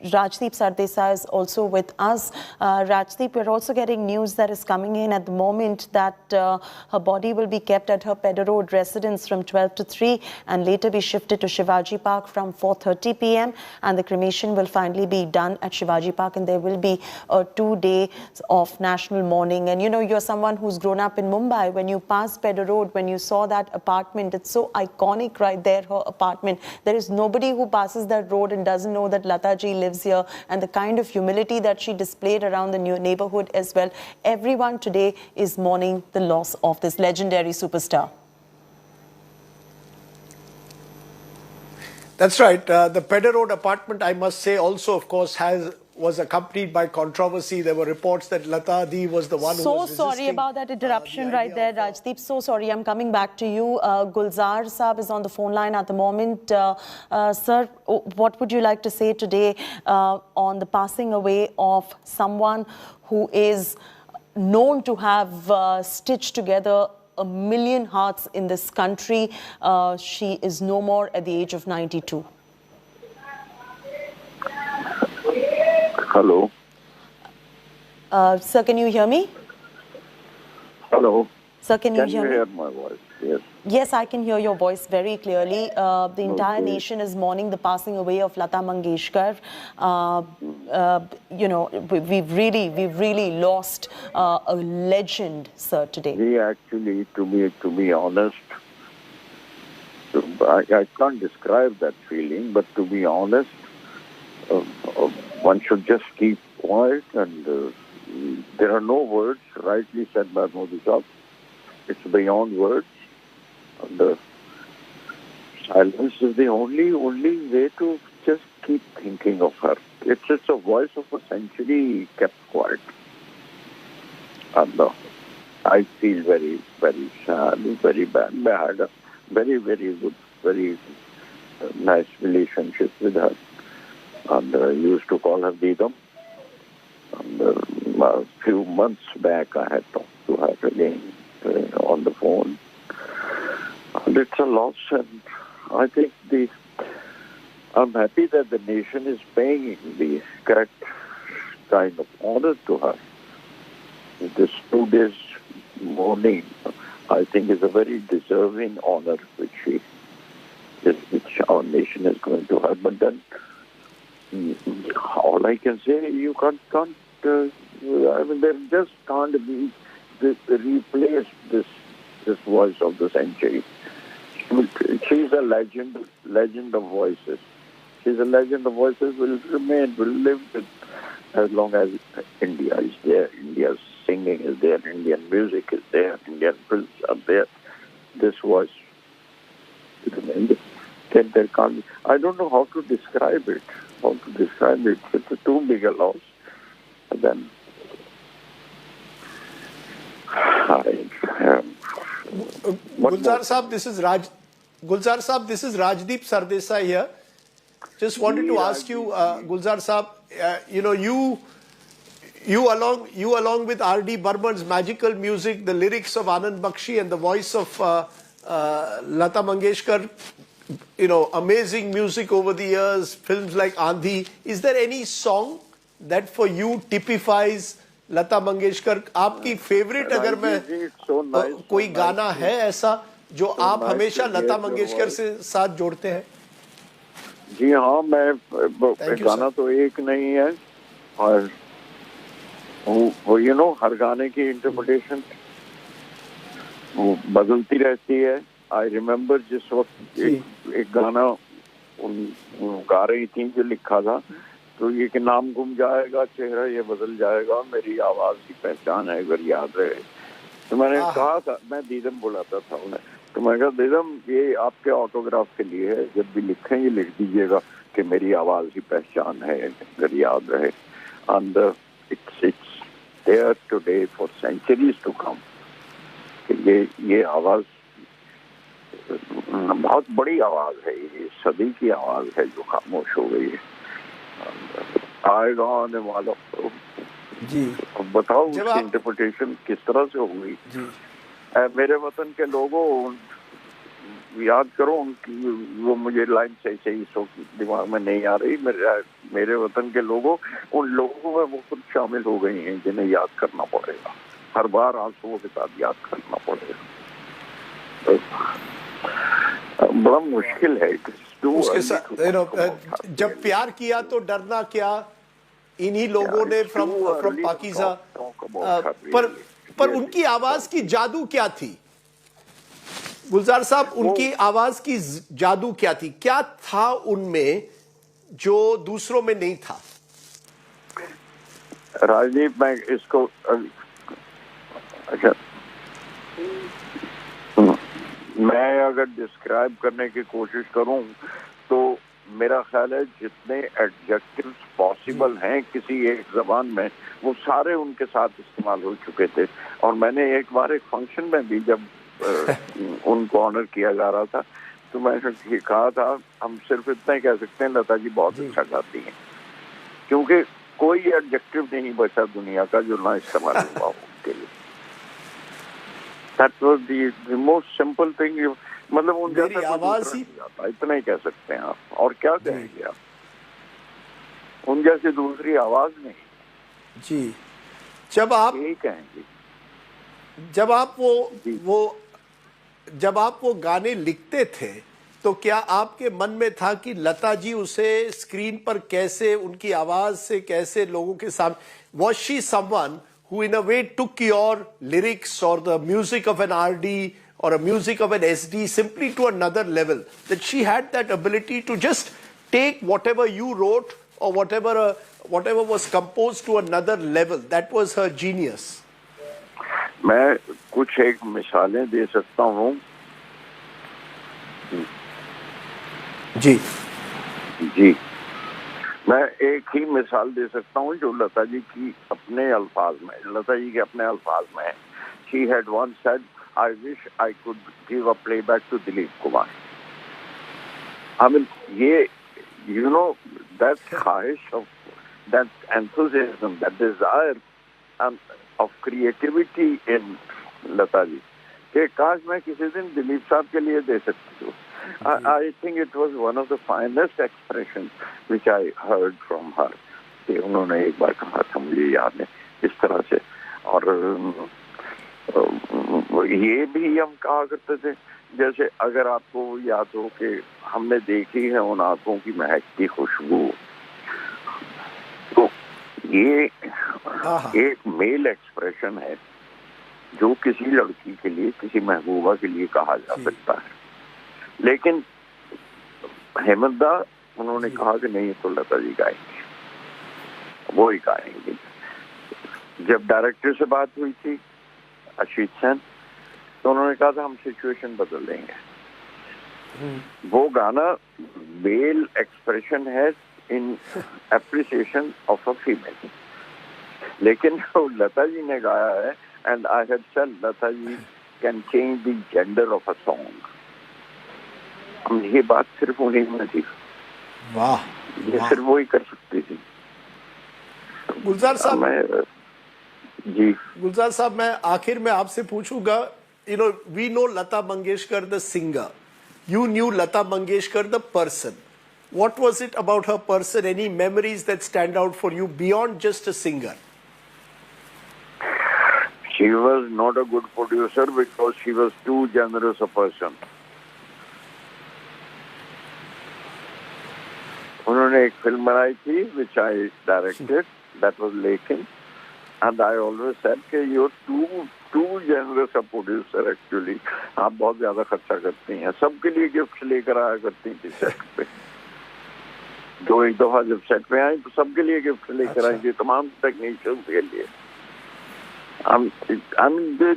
Rajdeep Sardesai is also with us. Rajdeep, we're also getting news that is coming in at the moment that her body will be kept at her Pedder Road residence from 12 to 3 and later be shifted to Shivaji Park from 4:30 p.m. and the cremation will finally be done at Shivaji Park, and there will be a 2 days of national mourning. And you know, you're someone who's grown up in Mumbai. When you passed Pedder Road, when you saw that apartment, it's so iconic right there, her apartment. There is nobody who passes that road and doesn't know that Lata ji lives here, and the kind of humility that she displayed around the new neighborhood as well. Everyone today is mourning the loss of this legendary superstar. That's right. The Pedder Road apartment, I must say, also, of course, was accompanied by controversy. There were reports that Lata Didi was the one who was resisting. So sorry about that interruption right there, Rajdeep. So sorry. I'm coming back to you. Gulzar Saab is on the phone line at the moment. Sir, what would you like to say today on the passing away of someone who is known to have stitched together 1 million hearts in this country? She is no more at the age of 92. Hello. Sir, can you hear me? Hello. Sir, can you hear me? Can you hear my voice? Yes. Yes, I can hear your voice very clearly. The entire nation is mourning the passing away of Lata Mangeshkar. You know, we've really lost a legend, sir, today. We actually, to be honest, I can't describe that feeling, but to be honest, one should just keep quiet, and there are no words, rightly said by Modi Sahab. It's beyond words. And silence is the only way to just keep thinking of her. It's a voice of a century kept quiet. And I feel very, very sad, very bad. I had a very, very good, very nice relationship with her. And I used to call her Didam. And a few months back, I had talked to her again on the phone. And it's a loss, and I think I'm happy that the nation is paying the correct kind of honor to her. This 2 days mourning, I think, is a very deserving honor which our nation is going to have. But then, all I can say, you can't I mean, there just can't be replace this voice of the century. She's a legend of voices. She's a legend of voices, will remain, will live as long as India is there. India's singing is there, Indian music is there, Indian films are there. This voice will remain. There can't be, I don't know how to describe it. It's too big a loss. And then Gulzar Saab, this is Rajdeep Sardesai here. Just wanted to ask you, Gulzar Saab, you know, you along with R.D. Burman's magical music, the lyrics of Anand Bakshi and the voice of Lata Mangeshkar, you know, amazing music over the years, films like Andhi. Is there any song that for you typifies Lata Mangeshkar? आपकी favourite अगर मैं कोई गाना है ऐसा जो आप हमेशा लता मंगेशकर से साथ जोड़ते हैं? जी हाँ, मैं गाना तो एक नहीं है, और वो यू नो हर गाने की इंटरप्रिटेशन वो बदलती रहती है. आई रिमेम्बर जिस वक्त एक गाना गा रही थी जो लिखा था, तो ये कि नाम गुम जाएगा, चेहरा ये बदल जाएगा, मेरी आवाज की पहचान है अगर याद रहे. तो मैंने कहा था, मैं दीदम बुलाता था उन्हें, तो मैंने कहा दीदम ये आपके ऑटोग्राफ के लिए है, जब भी लिखें ये लिख दीजिएगा कि मेरी आवाज की पहचान है अगर याद रहे. And it's there today for centuries to come. ये आवाज बहुत बड़ी आवाज है, ये सदी की आवाज है जो खामोश हो गई है. आएगा आने वाला जी. अब बताओ उसकी इंटरप्रिटेशन किस तरह से होगी. मेरे वतन के लोगों, याद करो उनकी, वो मुझे लाइन सही इस वक्त दिमाग में नहीं आ रही। मेरे वतन के लोगों, उन लोगों में वो खुद शामिल हो गई हैं जिन्हें याद करना पड़ेगा, हर बार आंसुओं के साथ याद करना पड़ेगा। तो बड़ा मुश्किल है उसके साथ जब प्यार किया तो डरना क्या, इन्हीं लोगों ने फ्रॉम पाकीज़ा। पर उनकी आवाज की जादू क्या थी गुलजार साहब, उनकी आवाज की जादू क्या थी, क्या था उनमें जो दूसरों में नहीं था? राजदीप, मैं इसको अच्छा, मैं अगर डिस्क्राइब करने की कोशिश करूं तो मेरा ख्याल है जितने एडजेक्टिव्स पॉसिबल हैं किसी एक जबान में, वो सारे उनके साथ इस्तेमाल हो चुके थे। और मैंने एक बार एक फंक्शन में भी जब उनको ऑनर किया जा रहा था तो मैंने कहा था, हम सिर्फ इतना ही कह सकते हैं लता जी बहुत अच्छा गाती हैं, क्योंकि कोई एडजेक्टिव नहीं बचा दुनिया का जो ना इस्तेमाल हुआ उनके लिए। That was the most simple thing. मतलब उन जैसा आवाज ही आता, इतना ही कह सकते हैं आप, और क्या कहेंगे आप? उन जैसी दूसरी आवाज नहीं जी। जब आप यही कहेंगे, जब आप वो गाने लिखते थे तो क्या आपके मन में था कि लता जी उसे स्क्रीन पर कैसे, उनकी आवाज से कैसे लोगों के सामने, was she someone who in a way took your lyrics or the music of an RD or a music of an SD simply to another level, that she had that ability to just take whatever you wrote or whatever was composed to another level? That was her genius. मैं कुछ एक मिसालें दे सकता हूँ जी जी। मैं एक ही मिसाल दे सकता हूँ जो लता जी की अपने अल्फाज में, लता जी के अपने अल्फाज में है। She had once said, I wish I could give a playback to Dilip Kumar. I mean, ये, you know, that ख्वाहिश of that enthusiasm, that desire of creativity in Lata ji, कि काश मैं किसी दिन दिलीप साहब के लिए दे सकती हूँ। I think it was one of the finest expressions which I heard from her. कि उन्होंने एक बार कहा था, मुझे याद है इस तरह से। और ये भी हम कहा करते थे, जैसे अगर आपको याद हो कि हमने देखी है उन आंखों की महकती खुशबू, तो ये एक मेल एक्सप्रेशन है जो किसी लड़की के लिए, किसी महबूबा के लिए कहा जा सकता है। लेकिन हेमंता, उन्होंने कहा कि नहीं, तो लता जी गाएंगे, वो ही गाएंगे। जब डायरेक्टर से बात हुई थी अशीत सेन, तो उन्होंने कहा था हम सिचुएशन बदल देंगे। वो गाना मेल एक्सप्रेशन है in appreciation of a female, लेकिन लता जी ने गाया है, and I had said Lata ji can change the gender of a song. ये बात सिर्फ उन्हीं में थी। वाह, ये सिर्फ वो ही कर सकती थी। गुलजार साहब, जी गुलजार साहब, मैं आखिर में आपसे पूछूंगा, we know Lata Mangeshkar the singer, you knew Lata Mangeshkar the person. What was it about her person? Any memories that stand out for you beyond just a singer? She was not a good producer because she was too generous a person. उन्होंने एक film बनाई थी which I directed, that was Lekin, and I always said कि you're too generous a producer actually. आप बहुत ज्यादा खर्चा करती हैं, सबके लिए गिफ्ट लेकर आया करती थी सेट पे। दो एक दफा जब सेट पे आई तो सबके लिए गिफ्ट लेकर आई थी, तमाम टेक्नीशियंस के लिए। I mean,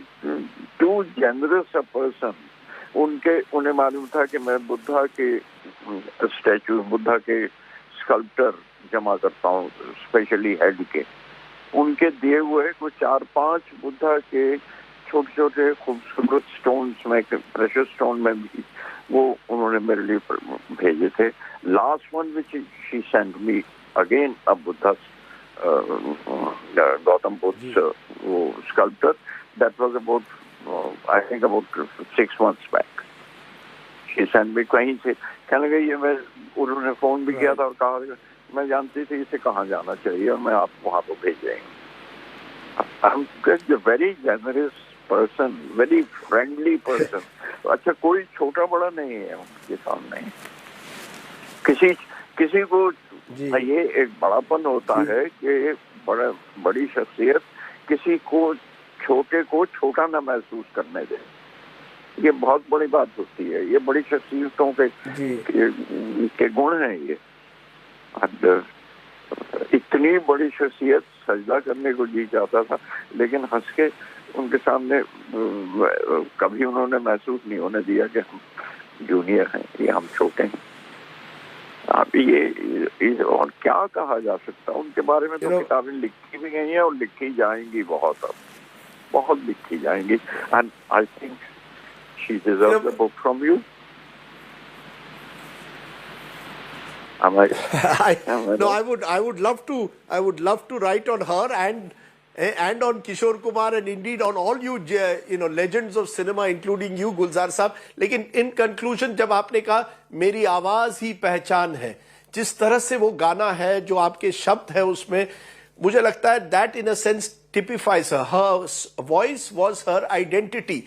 too generous a person. उन्हें मालूम था कि मैं बुद्धा के स्टैचू, बुद्धा के स्कल्पचर जमा करता हूँ, स्पेशली हेड के। उनके दिए हुए कुछ 4-5 बुद्धा के छोटे छोटे खूबसूरत स्टोन्स में, प्रेशियस स्टोन में भी वो उन्होंने मेरे लिए भेजे थे। Last one which she sent me again a Buddha, Gautam Buddha वो sculpture, that was about I think about 6 months back. किसान भी कहीं से कहने लगे, ये मैं, उन्होंने फोन भी किया था और कहा मैं जानती थी इसे कहाँ जाना चाहिए और मैं आपको वहाँ पर भेज देंगे। Very generous person, very friendly person. अच्छा, कोई छोटा बड़ा नहीं है उनके सामने। किसी को ये एक बड़ापन होता है कि बड़ी शख्सियत किसी को छोटे को छोटा ना महसूस करने दे। ये बहुत बड़ी बात होती है, ये बड़ी शख्सियतों के गुण हैं ये। इतनी बड़ी शख्सियत सजदा करने को जी चाहता था, लेकिन हंस के उनके सामने कभी उन्होंने महसूस नहीं होने दिया कि हम जूनियर हैं, ये हम छोटे हैं। अब ये और क्या कहा जा सकता है उनके बारे में? तो किताबें लिखी भी गई हैं और लिखी जाएंगी, बहुत लिखी जाएंगी। And I think she deserves a book from you. I would love to write on her and on Kishore Kumar and indeed on all you legends of cinema, including you, Gulzar साहब। लेकिन in conclusion, जब आपने कहा मेरी आवाज ही पहचान है, जिस तरह से वो गाना है, जो आपके शब्द है उसमें, मुझे लगता है that in a sense typifies her. Her voice was her identity.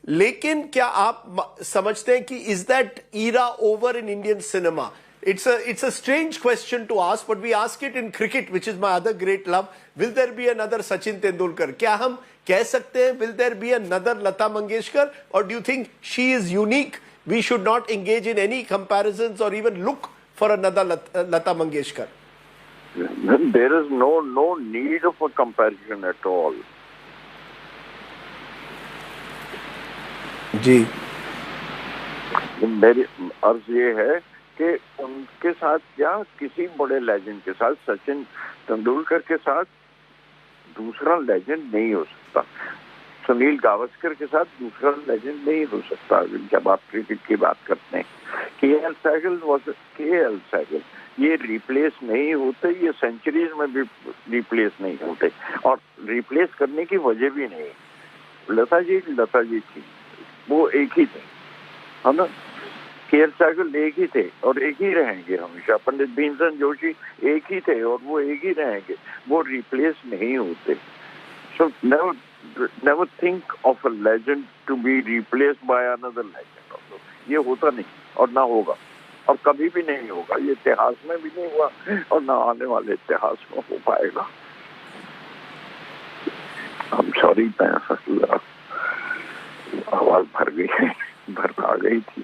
लेकिन क्या आप समझते हैं कि is that era over in Indian cinema? It's a strange question to ask, but we ask it in cricket, which is my other great love. Will there be another Sachin Tendulkar? क्या हम कह सकते हैं will there be another Lata Mangeshkar, or do you think she is unique? We should not engage in any comparisons or even look for another Lata Mangeshkar. There is no need of a comparison at all. जी, मेरी अर्ज ये है कि उनके साथ या किसी बड़े लेजेंड के साथ, सचिन तेंदुलकर के साथ दूसरा लेजेंड नहीं हो सकता। सुनील गावस्कर के साथ दूसरा लेजेंड नहीं हो सकता। जब आप क्रिकेट की बात करते हैं, केएल सहगल ये रिप्लेस नहीं होते, ये सेंचुरीज में भी रिप्लेस नहीं होते, और रिप्लेस करने की वजह भी नहीं। लता जी थी, वो एक ही थे, है ना। केएल सहगल एक ही थे और एक ही रहेंगे हमेशा। पंडित भीमसेन जोशी एक ही थे और वो एक ही रहेंगे, वो रिप्लेस नहीं होते। So never think of a legend to be replaced by another legend. ये होता नहीं और ना होगा और कभी भी नहीं होगा। ये इतिहास में भी नहीं हुआ और ना आने वाले इतिहास में हो पाएगा। I'm sorry, आवाज भर आ गई थी,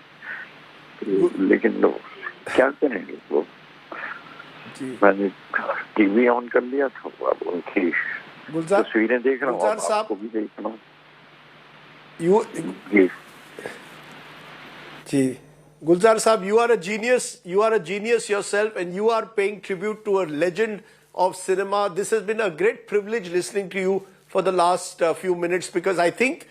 लेकिन लोग क्या करेंगे। वो मैंने टीवी ऑन कर लिया था, अब उनकी तस्वीरें देख रहा हूँ, आपको भी देख रहा हूँ। जी Gulzar Saab, you are a genius yourself, and you are paying tribute to a legend of cinema. This has been a great privilege listening to you for the last few minutes, because I think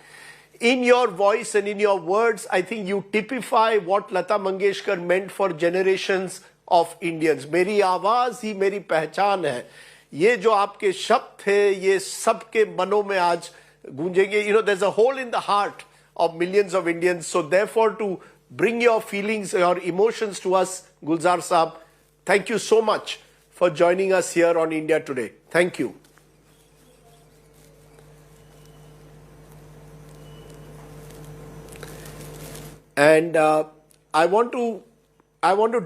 in your voice and in your words, I think you typify what Lata Mangeshkar meant for generations of Indians. मेरी आवाज ही मेरी पहचान है, ये जो आपके शब्द थे, ये सबके मनों में आज गूंजेंगे. You know, there's a hole in the heart of millions of Indians. So therefore, to bring your feelings, your emotions to us, Gulzar Saab, thank you so much for joining us here on India Today. Thank you. And I want to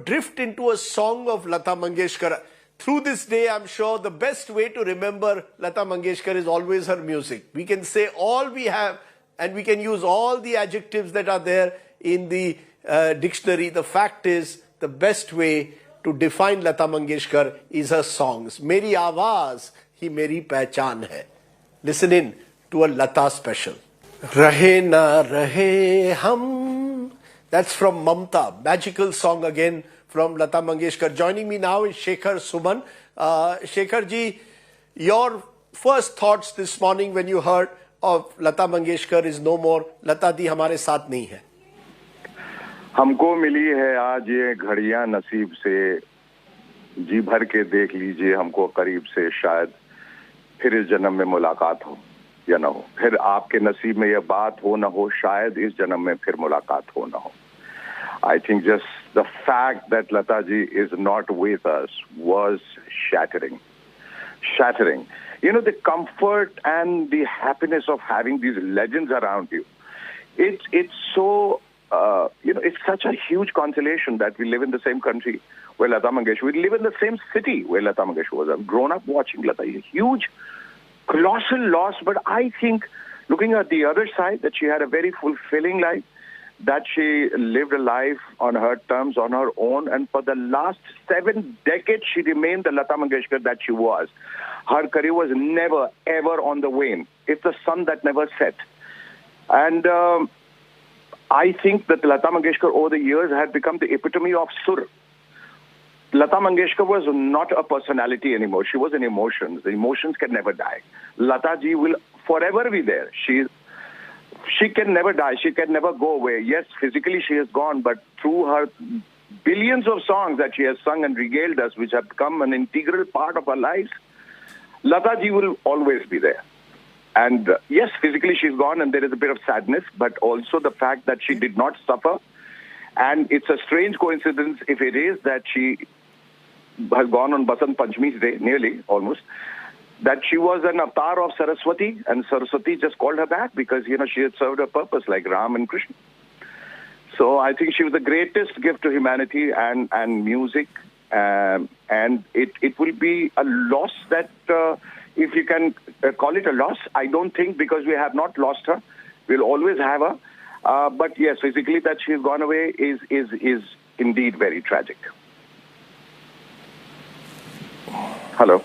drift into a song of Lata Mangeshkar. Through this day, I'm sure the best way to remember Lata Mangeshkar is always her music. We can say all we have, and we can use all the adjectives that are there in the dictionary. The fact is, the best way to define Lata Mangeshkar is her songs. Meri awaaz hi meri pehchan hai. Listen in to a Lata special. Rahe na rahe hum. That's from Mamta. Magical song again from Lata Mangeshkar. Joining me now is Shekhar Suman. Shekhar ji, your first thoughts this morning when you heard of Lata Mangeshkar is no more. Lata di hamare saath nahi hai. हमको मिली है आज ये घड़ियां नसीब से, जी भर के देख लीजिए हमको करीब से, शायद फिर इस जन्म में मुलाकात हो या ना हो, फिर आपके नसीब में ये बात हो ना हो, शायद इस जन्म में फिर मुलाकात हो ना हो. I think just the fact that Lata ji is not with us was shattering. Shattering. You know, the comfort and the happiness of having these legends around you. It's so, it's such a huge consolation that we live in the same country where Lata Mangeshkar, we live in the same city where Lata Mangeshkar was. I've grown up watching Lata. A huge, colossal loss, but I think looking at the other side, that she had a very fulfilling life, that she lived a life on her terms, on her own, and for the last 7 decades, she remained the Lata Mangeshkar that she was. Her career was never, ever on the wane. It's the sun that never set. And I think that Lata Mangeshkar over the years had become the epitome of sur. Lata Mangeshkar was not a personality anymore. She was an emotion. The emotions can never die. Lata ji will forever be there. She can never die. She can never go away. Yes, physically she is gone, but through her billions of songs that she has sung and regaled us, which have become an integral part of our lives, Lata ji will always be there. And yes, physically she's gone and there is a bit of sadness, but also the fact that she did not suffer. And it's a strange coincidence if it is that she has gone on Basant Panchami's day, nearly, almost, that she was an avatar of Saraswati, and Saraswati just called her back because, she had served her purpose like Ram and Krishna. So I think she was the greatest gift to humanity and music. And it will be a loss that, if you can call it a loss, I don't think, because we have not lost her. We'll always have her. But yes, physically that she's gone away is indeed very tragic. Hello.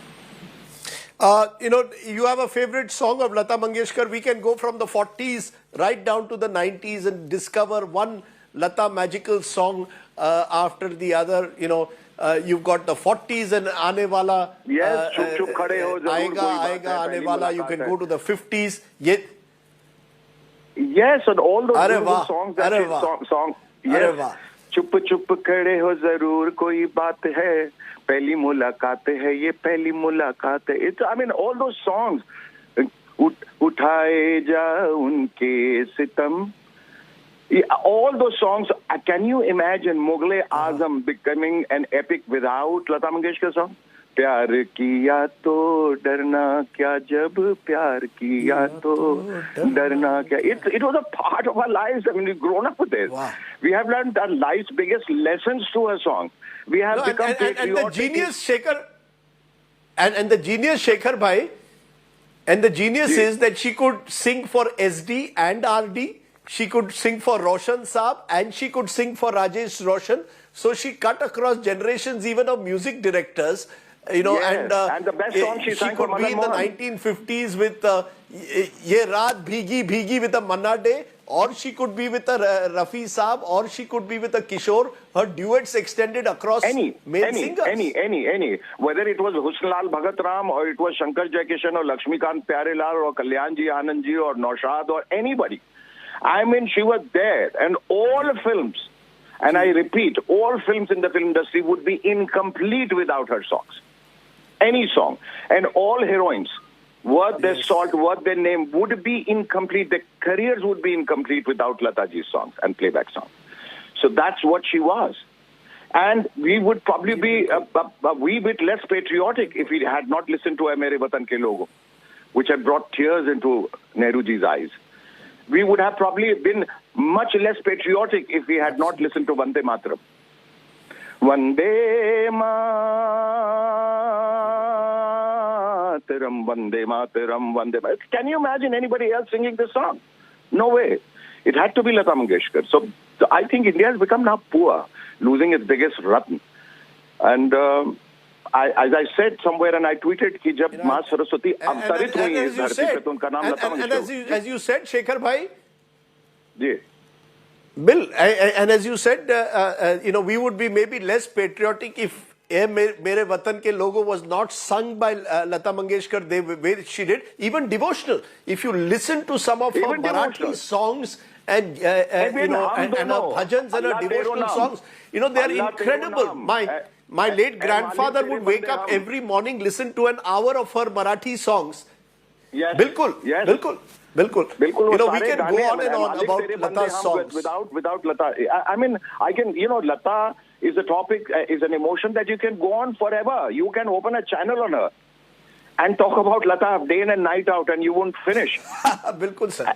You have a favorite song of Lata Mangeshkar. We can go from the 40s right down to the 90s and discover one Lata magical song after the other. You've got the 40s and Aane Wala. Yes, Chup Chup Khade Ho Zarur Aega, Koi Baat Aega, Hai, Aane Wala. You can go to the 50s. Yes, and all those beautiful songs that yes. Chup Chup Khade Ho Zarur Koi Baat Hai. Pehli mulaqat hai, ye pehli mulaqat hai. All those songs. Uthaye ja unke sitam. All those songs. Can you imagine Mughal-e-Azam becoming an epic without Lata Mangeshkar song? प्यार किया तो डरना क्या जब प्यार किया तो डरना क्या. It was a part of our lives. We've grown up with it. Wow. We have learned our life's biggest lessons through a song. We have become patriotic. And the genius Shekhar, and the genius Shekhar bhai, and the genius is that she could sing for SD and RD. She could sing for Roshan Saab and she could sing for Rajesh Roshan. So she cut across generations even of music directors. And the best song she sang could for be in the 1950s with Ye Raat Bhigi Bhigi with a Manna Day, or she could be with a Rafi Saab, or she could be with a Kishore. Her duets extended across male singers. Any. Whether it was Husnlal Bhagat Ram, or it was Shankar Jaikishan, or Lakshmikant Pyarelal, or Kalyanji Anandji, or Naushad, or anybody. She was there. And all films, and I repeat, all films in the film industry would be incomplete without her songs. Any song. And all heroines, worth their salt, worth their name, would be incomplete. Their careers would be incomplete without Lataji's songs and playback songs. So that's what she was. And we would probably be a wee bit less patriotic if we had not listened to Ae Mere Watan Ke Logo, which had brought tears into Nehruji's eyes. We would have probably been much less patriotic if we had not listened to Vande Mataram. Vande Mataram, Vande Mataram, Vande Mataram. Can you imagine anybody else singing this song? No way. It had to be Lata Mangeshkar. So I think India has become now poor, losing its biggest ratan. And as I said somewhere, and I tweeted, कि जब माँ सरस्वती अवतरित हुई इस धरती पे तो उनका नाम Lata Mangeshkar. As you said, Shekhar bhai, ji. Bill, and as you said, we would be maybe less patriotic if Ae Mere Watan Ke Logo was not sung by Lata Mangeshkar the way she did. Even devotional. If you listen to some of her Marathi songs and her bhajans and her devotional songs, they are incredible. My late grandfather would wake up every morning, listen to an hour of her Marathi songs. Yes. बिल्कुल, Yes. बिल्कुल, बिल्कुल. बिल्कुल. You know, we can go on and on about Lata's songs. Without Lata, I mean, I can, Lata is a topic, is an emotion that you can go on forever. You can open a channel on her and talk about Lata day in and night out, and you won't finish. बिल्कुल sir.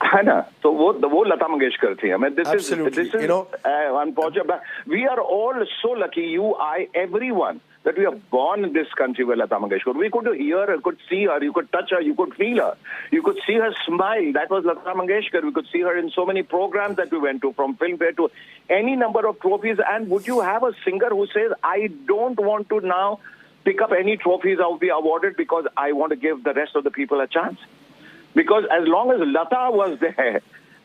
है ना, तो वो लता मंगेशकर थी. I mean, this Absolutely. is unfortunate. We are all so lucky, you, I, everyone, that we are born in this country where Lata Mangeshkar. We could hear her, could see her, you could touch her, you could feel her, you could see her smile. That was Lata Mangeshkar. We could see her in so many programs that we went to, from Filmfare to any number of trophies. And would you have a singer who says, I don't want to now pick up any trophies I'll be awarded because I want to give the rest of the people a chance? Because as long as Lata was there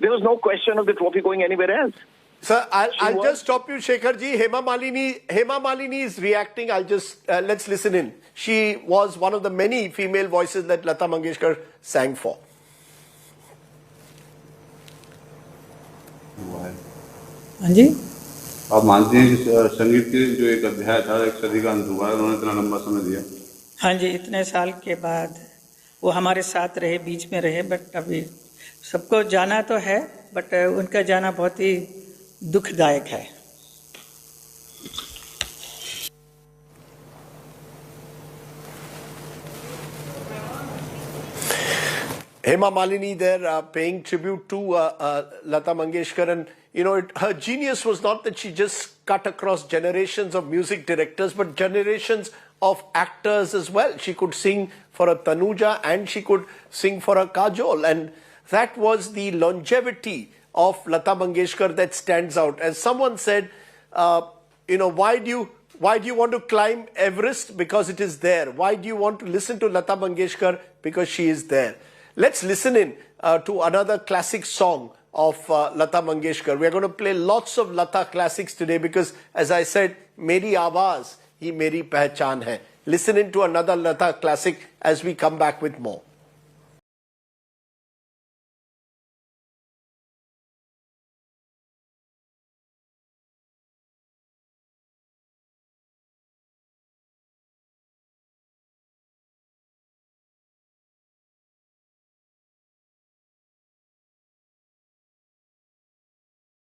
was no question of the trophy going anywhere else. Sir, I'll just stop you, Shekhar ji. Hema Malini is reacting. I'll just, let's listen in. She was one of the many female voices that Lata Mangeshkar sang for. हाँ जी, आप मानते हैं कि संगीत के जो एक अध्याय था, एक सदी का अंत हुआ है, उन्होंने इतना लंबा समय दिया? हाँ जी, इतने साल के बाद वो हमारे साथ रहे, बीच में रहे, बट अभी सबको जाना तो है, बट उनका जाना बहुत ही दुखदायक है. Hema Malini there paying tribute to Lata Mangeshkar, and her genius was not that she just cut across generations of music directors, but generations of actors as well. She could sing for a Tanuja and she could sing for a Kajol, and that was the longevity of Lata Mangeshkar that stands out. As someone said, why do you want to climb Everest? Because it is there. Why do you want to listen to Lata Mangeshkar? Because she is there. Let's listen in to another classic song of Lata Mangeshkar. We are going to play lots of Lata classics today because, as I said, Meri Awaaz hi meri pehchan hai. Listen in to another Lata classic as we come back with more.